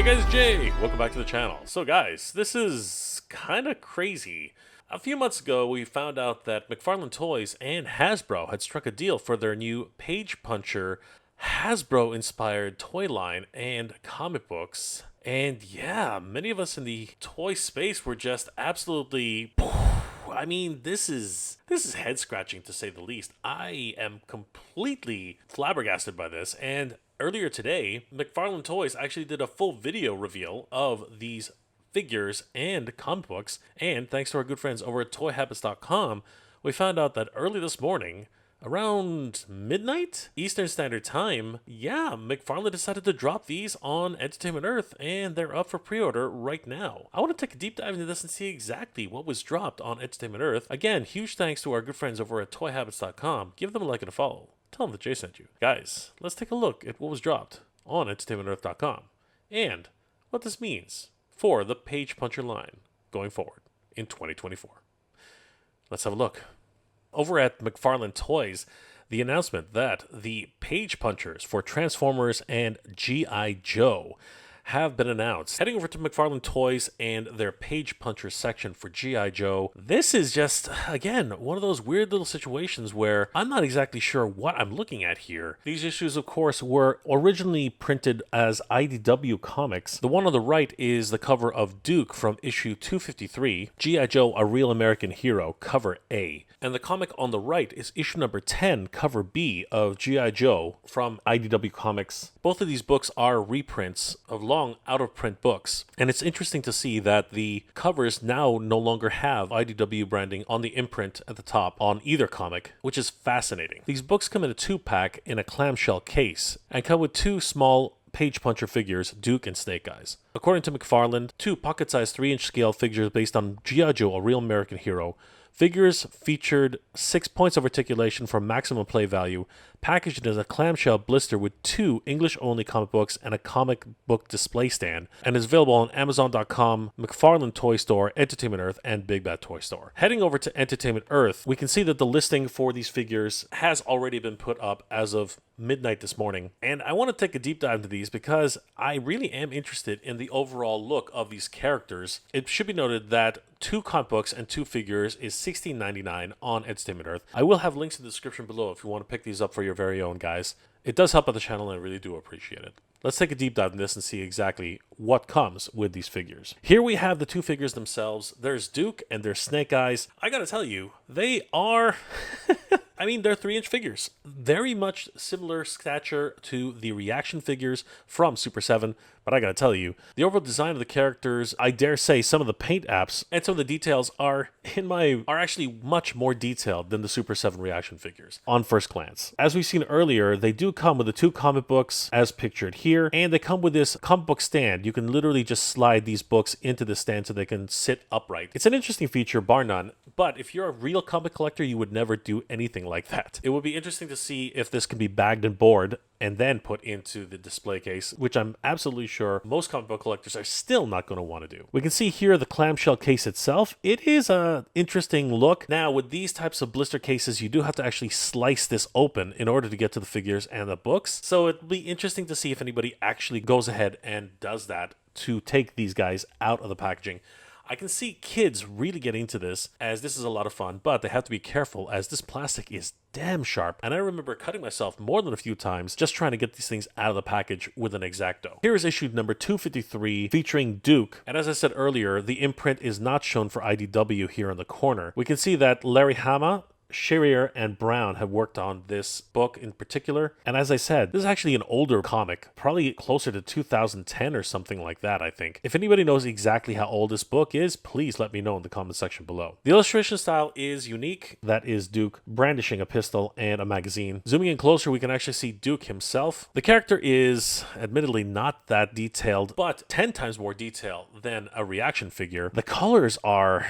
Hey guys, Jay! Welcome back to the channel. So guys, this is kind of crazy. A few months ago, we found out that McFarlane Toys and Hasbro had struck a deal for their new Page Puncher Hasbro-inspired toy line and comic books. And yeah, many of us in the toy space were just absolutely... I mean, this is head-scratching to say the least. I am completely flabbergasted by this, and earlier today, McFarlane Toys actually did a full video reveal of these figures and comic books, and thanks to our good friends over at toyhabits.com, we found out that early this morning, around midnight Eastern Standard Time, yeah, McFarlane decided to drop these on Entertainment Earth, and they're up for pre-order right now. I want to take a deep dive into this and see exactly what was dropped on Entertainment Earth. Again, huge thanks to our good friends over at toyhabits.com. Give them a like and a follow. Tell them that Jay sent you. Guys, let's take a look at what was dropped on entertainmentearth.com and what this means for the Page Puncher line going forward in 2024. Let's have a look. Over at McFarlane Toys, the announcement that the Page Punchers for Transformers and G.I. Joe have been announced. Heading over to McFarlane Toys and their Page Puncher section for G.I. Joe, this is just, again, one of those weird little situations where I'm not exactly sure what I'm looking at here. These issues, of course, were originally printed as IDW comics. The one on the right is the cover of Duke from issue 253, G.I. Joe, A Real American Hero, cover A. And the comic on the right is issue number 10, cover B of G.I. Joe from IDW Comics. Both of these books are reprints of long out-of-print books. And it's interesting to see that the covers now no longer have IDW branding on the imprint at the top on either comic, which is fascinating. These books come in a 2-pack in a clamshell case and come with 2 small Page Puncher figures, Duke and Snake Eyes. According to McFarlane, 2 pocket-sized 3-inch scale figures based on G.I. Joe, A Real American Hero. Figures featured 6 points of articulation for maximum play value, packaged as a clamshell blister with 2 English-only comic books and a comic book display stand, and is available on Amazon.com, McFarlane Toy Store, Entertainment Earth, and Big Bad Toy Store. Heading over to Entertainment Earth, we can see that the listing for these figures has already been put up as of midnight this morning, and I want to take a deep dive into these because I really am interested in the overall look of these characters. It should be noted that 2 comic books and 2 figures is $16.99 on Entertainment Earth. I will have links in the description below if you want to pick these up for your very own, guys. It does help out the channel and I really do appreciate it. Let's take a deep dive in this and see exactly what comes with these figures. Here we have the 2 figures themselves. There's Duke and there's Snake Eyes. I gotta tell you, they are... I mean, they're 3-inch figures. Very much similar stature to the reaction figures from Super 7, but I gotta tell you, the overall design of the characters, I dare say some of the paint apps and some of the details are actually much more detailed than the Super 7 reaction figures on first glance. As we've seen earlier, they do come with the 2 comic books as pictured here, and they come with this comic book stand. You can literally just slide these books into the stand so they can sit upright. It's an interesting feature, bar none, but if you're a real comic collector, you would never do anything like that. It would be interesting to see if this can be bagged and board and then put into the display case, which I'm absolutely sure most comic book collectors are still not going to want to do. We can see here the clamshell case itself. It is an interesting look. Now, with these types of blister cases, you do have to actually slice this open in order to get to the figures and the books. So it'll be interesting to see if anybody actually goes ahead and does that to take these guys out of the packaging. I can see kids really get into this, as this is a lot of fun, but they have to be careful as this plastic is damn sharp, and I remember cutting myself more than a few times just trying to get these things out of the package with an X-Acto. Here is issue number 253 featuring Duke, and as I said earlier, the imprint is not shown for IDW here in the corner. We can see that Larry Hama, Sherrier and Brown have worked on this book in particular. And as I said, this is actually an older comic, probably closer to 2010 or something like that, I think. If anybody knows exactly how old this book is, please let me know in the comment section below. The illustration style is unique. That is Duke brandishing a pistol and a magazine. Zooming in closer, we can actually see Duke himself. The character is admittedly not that detailed, but 10 times more detail than a reaction figure. The colors are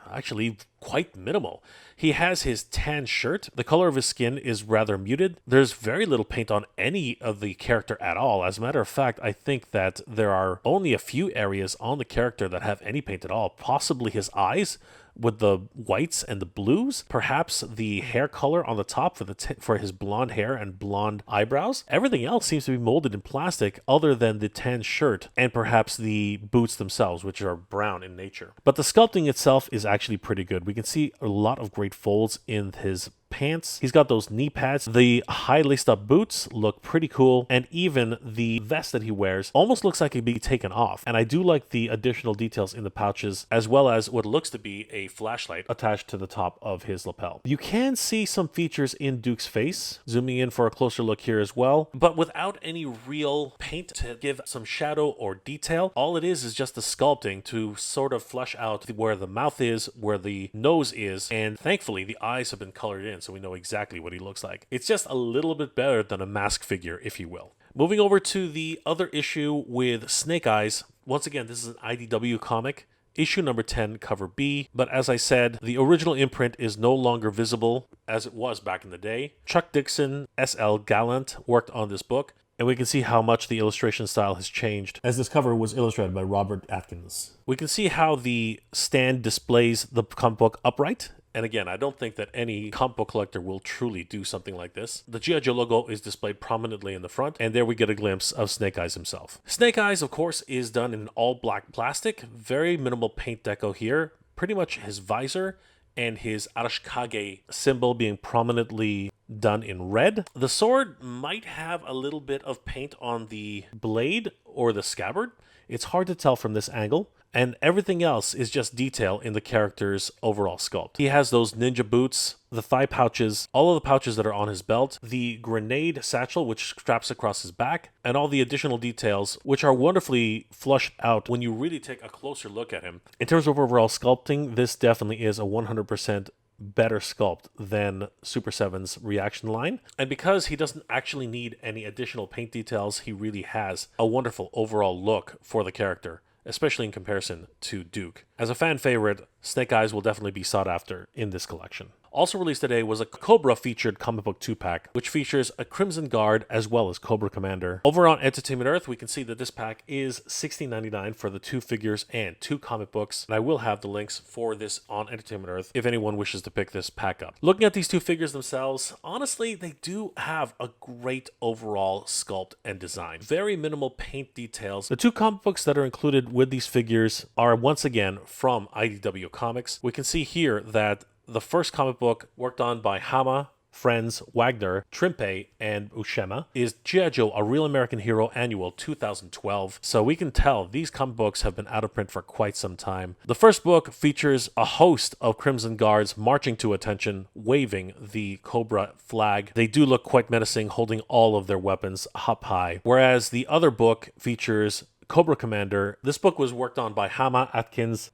actually quite minimal. He has his tan shirt. The color of his skin is rather muted. There's very little paint on any of the character at all. As a matter of fact, I think that there are only a few areas on the character that have any paint at all. Possibly his eyes, with the whites and the blues, perhaps the hair color on the top for his blonde hair and blonde eyebrows. Everything else seems to be molded in plastic other than the tan shirt and perhaps the boots themselves, which are brown in nature. But the sculpting itself is actually pretty good. We can see a lot of great folds in his pants. He's got those knee pads. The high laced up boots look pretty cool, and even the vest that he wears almost looks like it could be taken off. And I do like the additional details in the pouches, as well as what looks to be a flashlight attached to the top of his lapel. You can see some features in Duke's face, zooming in for a closer look here as well, but without any real paint to give some shadow or detail. All it is just the sculpting to sort of flesh out where the mouth is, where the nose is, and thankfully the eyes have been colored in, so we know exactly what he looks like. It's just a little bit better than a mask figure, if you will. Moving over to the other issue with Snake Eyes. Once again, this is an IDW comic. Issue number 10, cover B. But as I said, the original imprint is no longer visible as it was back in the day. Chuck Dixon, S.L. Gallant worked on this book, and we can see how much the illustration style has changed, as this cover was illustrated by Robert Atkins. We can see how the stand displays the comic book upright. And again, I don't think that any comic book collector will truly do something like this. The G.I. Joe logo is displayed prominently in the front, and there we get a glimpse of Snake Eyes himself. Snake Eyes, of course, is done in all black plastic. Very minimal paint deco here. Pretty much his visor and his Arashikage symbol being prominently done in red. The sword might have a little bit of paint on the blade or the scabbard. It's hard to tell from this angle. And everything else is just detail in the character's overall sculpt. He has those ninja boots, the thigh pouches, all of the pouches that are on his belt, the grenade satchel which straps across his back, and all the additional details which are wonderfully flushed out when you really take a closer look at him. In terms of overall sculpting, this definitely is a 100% better sculpt than Super 7's reaction line. And because he doesn't actually need any additional paint details, he really has a wonderful overall look for the character, especially in comparison to Duke. As a fan favorite, Snake Eyes will definitely be sought after in this collection. Also released today was a Cobra featured comic book 2-pack, which features a Crimson Guard as well as Cobra Commander. Over on Entertainment Earth, we can see that this pack is $16.99 for the 2 figures and 2 comic books. And I will have the links for this on Entertainment Earth if anyone wishes to pick this pack up. Looking at these 2 figures themselves, honestly, they do have a great overall sculpt and design. Very minimal paint details. The 2 comic books that are included with these figures are once again from IDW Comics. We can see here that the first comic book, worked on by Hama, Friends, Wagner, Trimpe, and Ushema, is G.I. Joe, A Real American Hero Annual 2012. So we can tell these comic books have been out of print for quite some time. The first book features a host of Crimson Guards marching to attention, waving the Cobra flag. They do look quite menacing, holding all of their weapons up high. Whereas the other book features Cobra Commander. This book was worked on by Hama, Atkins,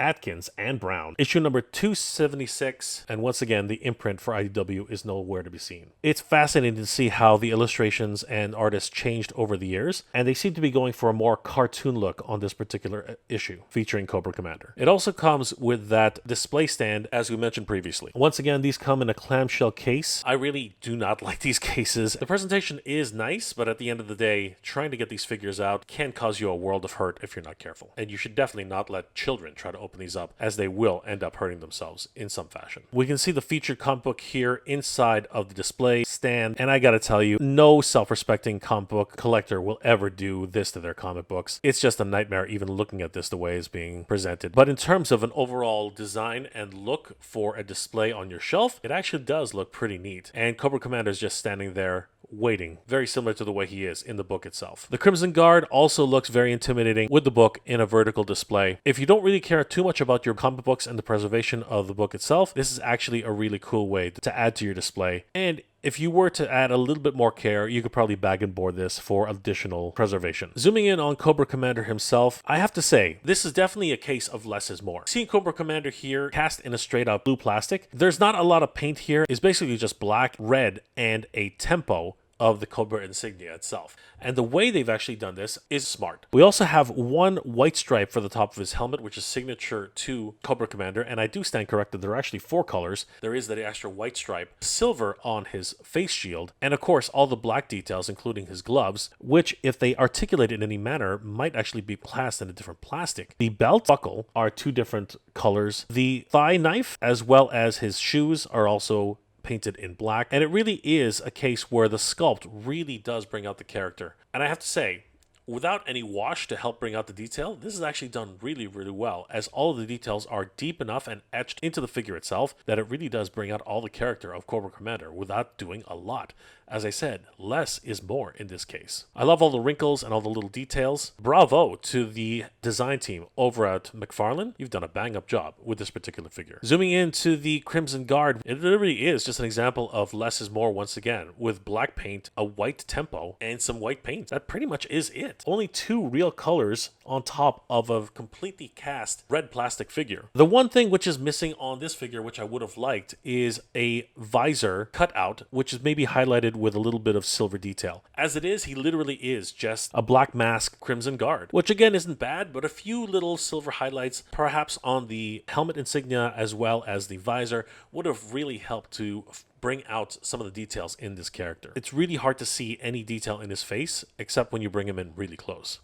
and Brown. Issue number 276, and once again, the imprint for IDW is nowhere to be seen. It's fascinating to see how the illustrations and artists changed over the years, and they seem to be going for a more cartoon look on this particular issue, featuring Cobra Commander. It also comes with that display stand, as we mentioned previously. Once again, these come in a clamshell case. I really do not like these cases. The presentation is nice, but at the end of the day, trying to get these figures out can cause you a world of hurt if you're not careful. And you should definitely not let children try to open these up, as they will end up hurting themselves in some fashion. We can see the featured comic book here inside of the display stand, and I gotta tell you, no self-respecting comic book collector will ever do this to their comic books. It's just a nightmare even looking at this the way it's being presented. But in terms of an overall design and look for a display on your shelf, it actually does look pretty neat. And Cobra Commander is just standing there waiting, very similar to the way he is in the book itself. The Crimson Guard also looks very intimidating with the book in a vertical display. If you don't really care too much about your comic books and the preservation of the book itself, this is actually a really cool way to add to your display. And if you were to add a little bit more care, you could probably bag and board this for additional preservation. Zooming in on Cobra Commander himself, I have to say, this is definitely a case of less is more. Seeing Cobra Commander here cast in a straight out blue plastic, there's not a lot of paint here. It's basically just black, red, and a tempo of the Cobra insignia itself. And the way they've actually done this is smart. We also have one white stripe for the top of his helmet, which is signature to Cobra Commander. And I do stand corrected, there are actually 4 colors. There is that extra white stripe, silver on his face shield, and of course all the black details, including his gloves, which if they articulate in any manner, might actually be classed in a different plastic. The belt buckle are 2 different colors. The thigh knife, as well as his shoes, are also painted in black. And it really is a case where the sculpt really does bring out the character. And I have to say, without any wash to help bring out the detail, this is actually done really, really well, as all of the details are deep enough and etched into the figure itself that it really does bring out all the character of Cobra Commander without doing a lot. As I said, less is more in this case. I love all the wrinkles and all the little details. Bravo to the design team over at McFarlane. You've done a bang-up job with this particular figure. Zooming into the Crimson Guard, it literally is just an example of less is more once again, with black paint, a white tempo, and some white paint. That pretty much is it. Only 2 real colors on top of a completely cast red plastic figure. The one thing which is missing on this figure, which I would have liked, is a visor cutout, which is maybe highlighted with a little bit of silver detail. As it is, he literally is just a black mask Crimson Guard, which again isn't bad, but a few little silver highlights, perhaps on the helmet insignia as well as the visor, would have really helped to bring out some of the details in this character. It's really hard to see any detail in his face, except when you bring him in really close.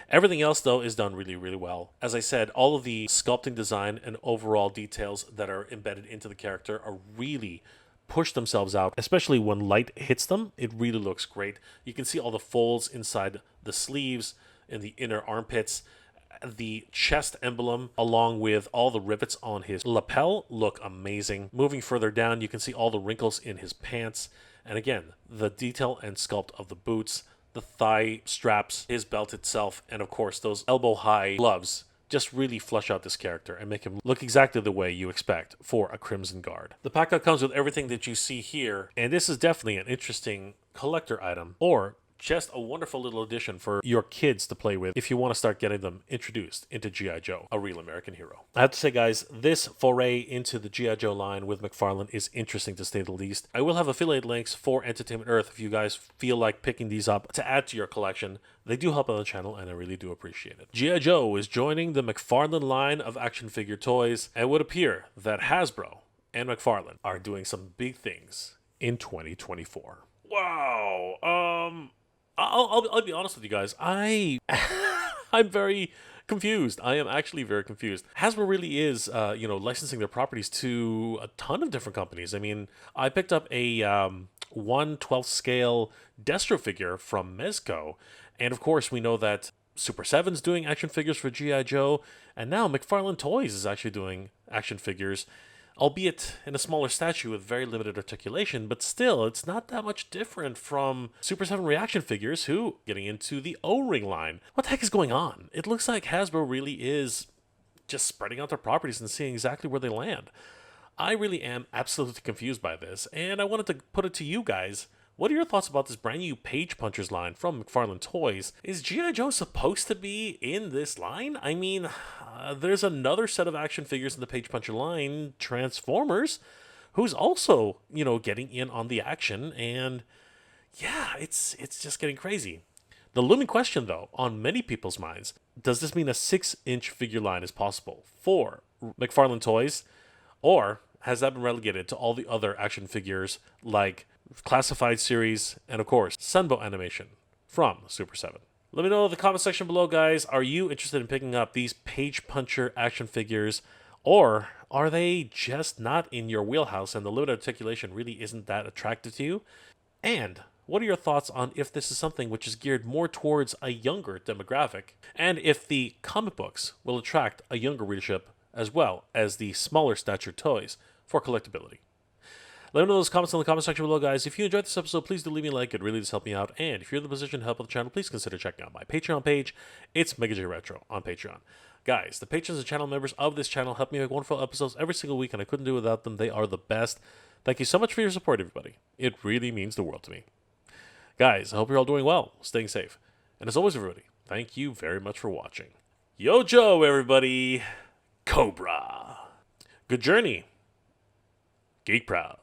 Everything else, though, is done really, really well. As I said, all of the sculpting design and overall details that are embedded into the character are really push themselves out, especially when light hits them. It really looks great. You can see all the folds inside the sleeves and the inner armpits. The chest emblem, along with all the rivets on his lapel, look amazing. Moving further down, you can see all the wrinkles in his pants. And again, the detail and sculpt of the boots, the thigh straps, his belt itself, and of course those elbow-high gloves just really flush out this character and make him look exactly the way you expect for a Crimson Guard. The pack comes with everything that you see here, and this is definitely an interesting collector item, or just a wonderful little addition for your kids to play with if you want to start getting them introduced into G.I. Joe, a real American hero. I have to say, guys, this foray into the G.I. Joe line with McFarlane is interesting to say the least. I will have affiliate links for Entertainment Earth if you guys feel like picking these up to add to your collection. They do help on the channel, and I really do appreciate it. G.I. Joe is joining the McFarlane line of action figure toys, and it would appear that Hasbro and McFarlane are doing some big things in 2024. Wow. I'll be honest with you guys. I'm very confused. I am actually very confused. Hasbro really is, licensing their properties to a ton of different companies. I mean, I picked up a 1/12 scale Destro figure from Mezco, and of course we know that Super 7's doing action figures for G.I. Joe, and now McFarlane Toys is actually doing action figures, albeit in a smaller statue with very limited articulation, but still, it's not that much different from Super 7 reaction figures, who getting into the O-Ring line. What the heck is going on? It looks like Hasbro really is just spreading out their properties and seeing exactly where they land. I really am absolutely confused by this, and I wanted to put it to you guys. What are your thoughts about this brand new Page Punchers line from McFarlane Toys? Is G.I. Joe supposed to be in this line? I mean, there's another set of action figures in the Page Puncher line, Transformers, who's also, getting in on the action, and yeah, it's just getting crazy. The looming question, though, on many people's minds, does this mean a 6-inch figure line is possible for McFarlane Toys, or has that been relegated to all the other action figures like Classified series, and of course, Sunbow animation from Super 7. Let me know in the comment section below, guys. Are you interested in picking up these Page Puncher action figures, or are they just not in your wheelhouse and the limited articulation really isn't that attractive to you? And what are your thoughts on if this is something which is geared more towards a younger demographic, and if the comic books will attract a younger readership as well as the smaller stature toys for collectability? Let me know those comments in the comment section below, guys. If you enjoyed this episode, please do leave me a like. It really does help me out. And if you're in the position to help with the channel, please consider checking out my Patreon page. It's MegaJ Retro on Patreon. Guys, the patrons and channel members of this channel help me make wonderful episodes every single week, and I couldn't do it without them. They are the best. Thank you so much for your support, everybody. It really means the world to me. Guys, I hope you're all doing well, staying safe. And as always, everybody, thank you very much for watching. Yo, Joe, everybody. Cobra. Good journey. Geek proud.